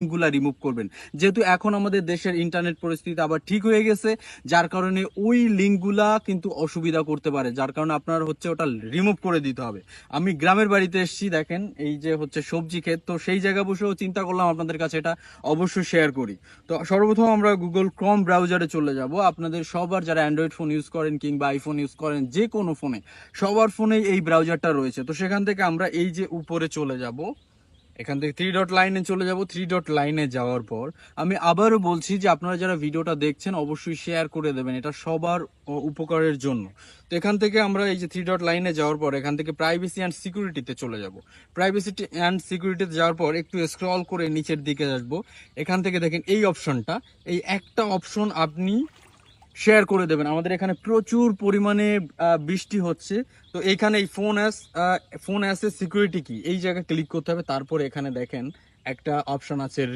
গুলা রিমুভ করবেন। যেহেতু এখন আমাদের দেশের ইন্টারনেট পরিস্থিতি আবার ঠিক হয়ে গেছে, যার কারণে ওই লিঙ্কগুলা কিন্তু অসুবিধা করতে পারে, যার কারণে আপনার হচ্ছে ওটা রিমুভ করে দিতে হবে। আমি গ্রামের বাড়িতে এসেছি, দেখেন এই যে হচ্ছে সবজি ক্ষেত, তো সেই জায়গা বসেও চিন্তা করলাম আপনাদের কাছে এটা অবশ্যই শেয়ার করি। তো সর্বপ্রথম আমরা গুগল ক্রোম ব্রাউজারে চলে যাব। আপনাদের সবার যারা অ্যান্ড্রয়েড ফোন ইউজ করেন কিংবা আইফোন ইউজ করেন, যে কোনো ফোনে সবার ফোনেই এই ব্রাউজারটা রয়েছে। তো সেখান থেকে আমরা এই যে উপরে চলে যাব, এখান থেকে থ্রি ডট লাইনে চলে যাব। থ্রি ডট লাইনে যাওয়ার পর আমি আবারও বলছি যে আপনারা যারা ভিডিওটা দেখছেন অবশ্যই শেয়ার করে দেবেন, এটা সবার উপকারের জন্য। তো এখান থেকে আমরা এই যে থ্রি ডট লাইনে যাওয়ার পর এখান থেকে প্রাইভেসি অ্যান্ড সিকিউরিটিতে চলে যাব। প্রাইভেসি অ্যান্ড সিকিউরিটিতে যাওয়ার পর একটু স্ক্রল করে নিচের দিকে আসবো। এখান থেকে দেখেন এই অপশনটা, এই একটা অপশন আপনি শেয়ার করে দেবেন। আমাদের এখানে প্রচুর পরিমাণে বৃষ্টি হচ্ছে, তো এইখানে এই ফোন অ্যাসের সিকিউরিটি কি, এই জায়গায় ক্লিক করতে হবে। তারপর এখানে দেখেন একটা অপশন আছে